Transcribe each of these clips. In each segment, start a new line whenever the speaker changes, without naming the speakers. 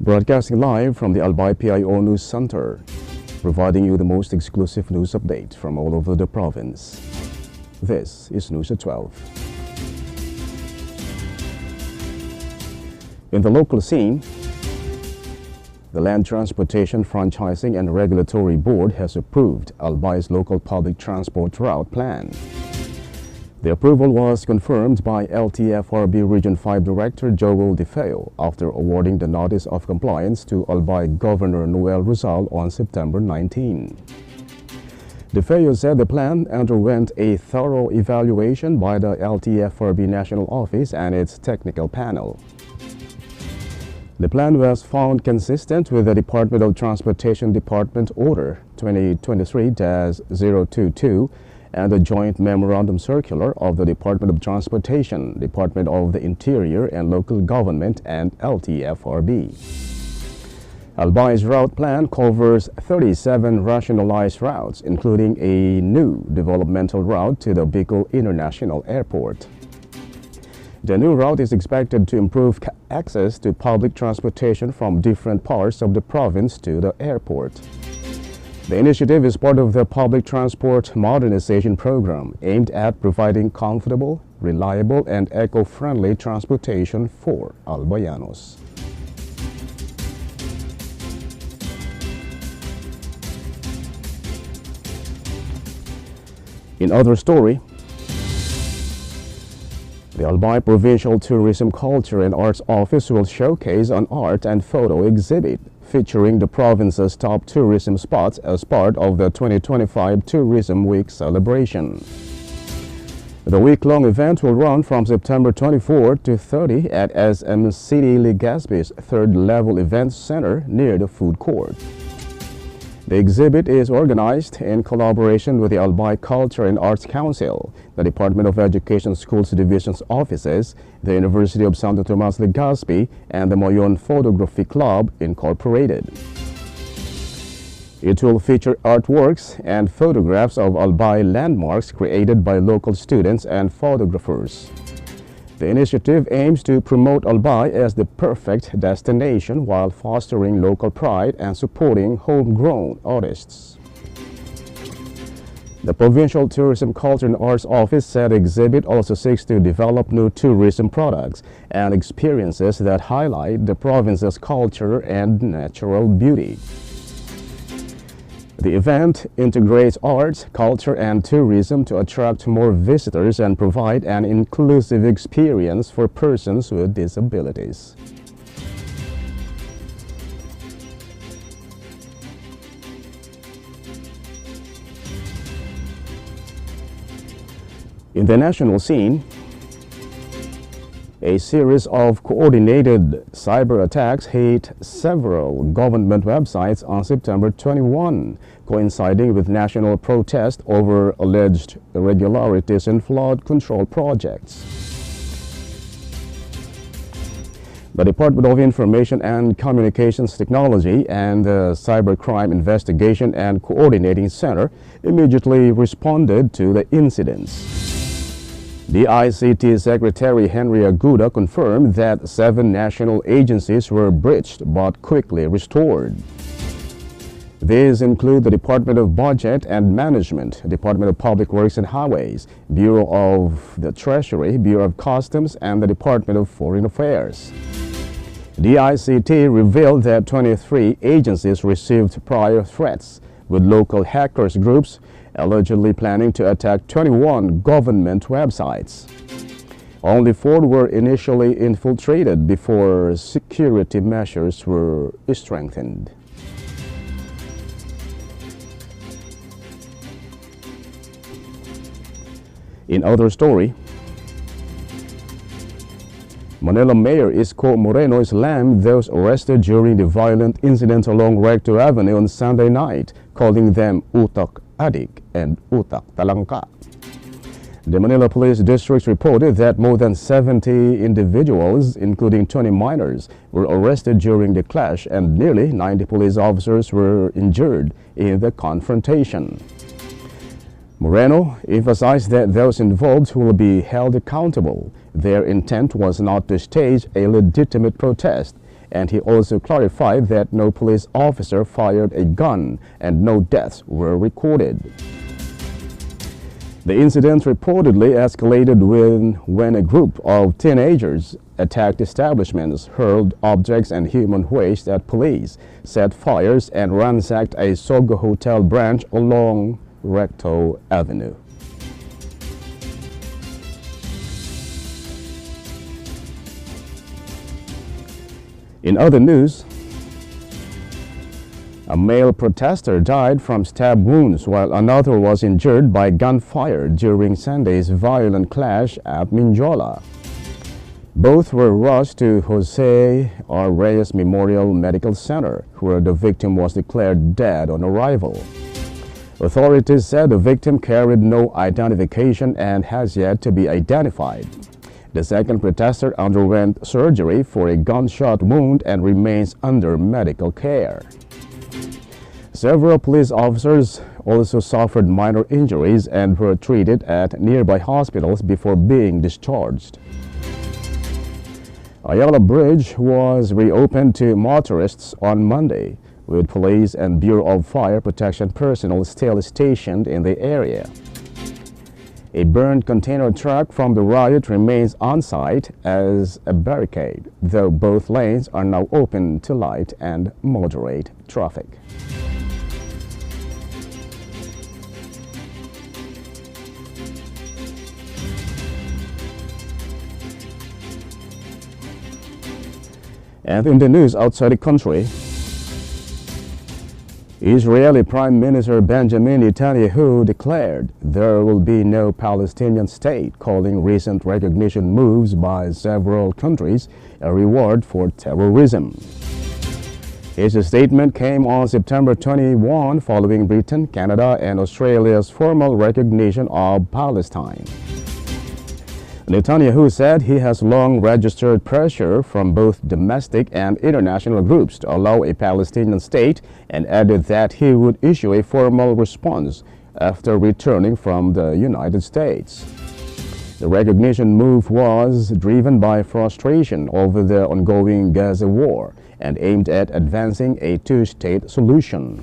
Broadcasting live from the Albay PIO News Center, providing you the most exclusive news update from all over the province. This is News at 12. In the local scene, the Land Transportation Franchising and Regulatory Board has approved Albay's local public transport route plan. The approval was confirmed by LTFRB Region 5 Director Joel DeFeo after awarding the Notice of Compliance to Albay Governor Noel Rizal on September 19. DeFeo said the plan underwent a thorough evaluation by the LTFRB National Office and its technical panel. The plan was found consistent with the Department of Transportation Department Order 2023-022 and the Joint Memorandum Circular of the Department of Transportation, Department of the Interior and Local Government, and LTFRB. Albay's route plan covers 37 rationalized routes, including a new developmental route to the Bicol International Airport. The new route is expected to improve access to public transportation from different parts of the province to the airport. The initiative is part of the Public Transport Modernization Program aimed at providing comfortable, reliable, and eco-friendly transportation for Albayanos. In other story, the Albay Provincial Tourism, Culture and Arts Office will showcase an art and photo exhibit featuring the province's top tourism spots as part of the 2025 Tourism Week celebration. The week-long event will run from September 24 to 30 at SMCD Legazpi's third-level event center near the food court. The exhibit is organized in collaboration with the Albay Culture and Arts Council, the Department of Education Schools Division's offices, the University of Santo Tomas Legazpi, and the Moyon Photography Club, Incorporated. It will feature artworks and photographs of Albay landmarks created by local students and photographers. The initiative aims to promote Albay as the perfect destination while fostering local pride and supporting homegrown artists. The Provincial Tourism, Culture and Arts Office said the exhibit also seeks to develop new tourism products and experiences that highlight the province's culture and natural beauty. The event integrates arts, culture, and tourism to attract more visitors and provide an inclusive experience for persons with disabilities. In the national scene, a series of coordinated cyber attacks hit several government websites on September 21, coinciding with national protest over alleged irregularities in flood control projects. The Department of Information and Communications Technology and the Cybercrime Investigation and Coordinating Center immediately responded to the incidents. The ICT Secretary Henry Aguda confirmed that 7 national agencies were breached but quickly restored. These include the Department of Budget and Management, Department of Public Works and Highways, Bureau of the Treasury, Bureau of Customs, and the Department of Foreign Affairs. The ICT revealed that 23 agencies received prior threats, with local hackers groups allegedly planning to attack 21 government websites. Only 4 were initially infiltrated before security measures were strengthened. In other story, Manila Mayor Isko Moreno slammed those arrested during the violent incident along Recto Avenue on Sunday night, calling them utak adik and utak talangka. The Manila Police District reported that more than 70 individuals, including 20 minors, were arrested during the clash and nearly 90 police officers were injured in the confrontation. Moreno emphasized that those involved will be held accountable. Their intent was not to stage a legitimate protest, and he also clarified that no police officer fired a gun and no deaths were recorded. The incident reportedly escalated when a group of teenagers attacked establishments, hurled objects and human waste at police, set fires, and ransacked a Sogo Hotel branch along Recto Avenue. In other news, a male protester died from stab wounds while another was injured by gunfire during Sunday's violent clash at Minjola. Both were rushed to Jose R. Reyes Memorial Medical Center, where the victim was declared dead on arrival. Authorities said the victim carried no identification and has yet to be identified. The second protester underwent surgery for a gunshot wound and remains under medical care. Several police officers also suffered minor injuries and were treated at nearby hospitals before being discharged. Ayala Bridge was reopened to motorists on Monday, with police and Bureau of Fire Protection personnel still stationed in the area. A burned container truck from the riot remains on site as a barricade, though both lanes are now open to light and moderate traffic. And in the news outside the country, Israeli Prime Minister Benjamin Netanyahu declared there will be no Palestinian state, calling recent recognition moves by several countries a reward for terrorism. His statement came on September 21 following Britain, Canada, and Australia's formal recognition of Palestine. Netanyahu said he has long registered pressure from both domestic and international groups to allow a Palestinian state, and added that he would issue a formal response after returning from the United States. The recognition move was driven by frustration over the ongoing Gaza war and aimed at advancing a two-state solution.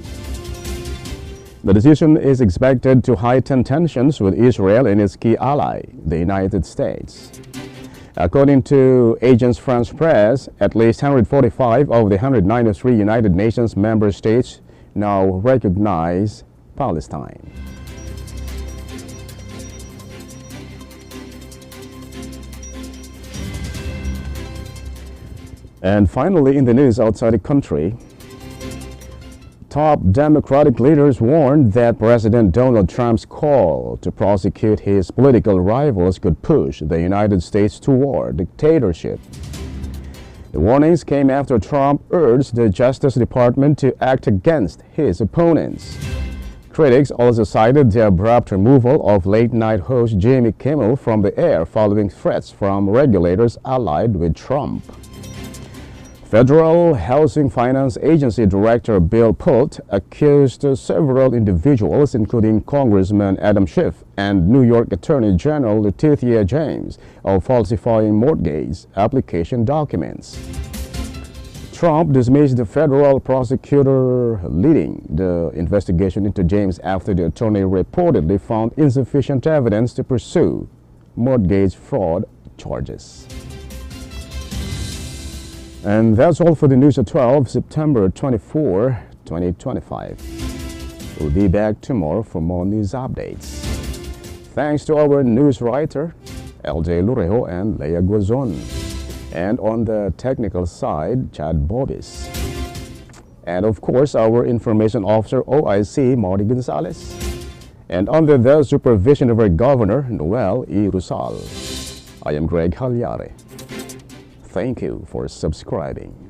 The decision is expected to heighten tensions with Israel and its key ally, the United States. According to Agence France-Presse, at least 145 of the 193 United Nations member states now recognize Palestine. And finally, in the news outside the country, top Democratic leaders warned that President Donald Trump's call to prosecute his political rivals could push the United States toward dictatorship. The warnings came after Trump urged the Justice Department to act against his opponents. Critics also cited the abrupt removal of late-night host Jimmy Kimmel from the air following threats from regulators allied with Trump. Federal Housing Finance Agency Director Bill Pulte accused several individuals, including Congressman Adam Schiff and New York Attorney General Letitia James, of falsifying mortgage application documents. Trump dismissed the federal prosecutor leading the investigation into James after the attorney reportedly found insufficient evidence to pursue mortgage fraud charges. And that's all for the news at 12, September 24, 2025. We'll be back tomorrow for more news updates. Thanks to our news writer, LJ Lurejo and Leia Guazon. And on the technical side, Chad Bobis. And of course, our information officer, OIC, Marty Gonzalez. And under the supervision of our governor, Noel E. Rusal. I am Greg Hallare. Thank you for subscribing.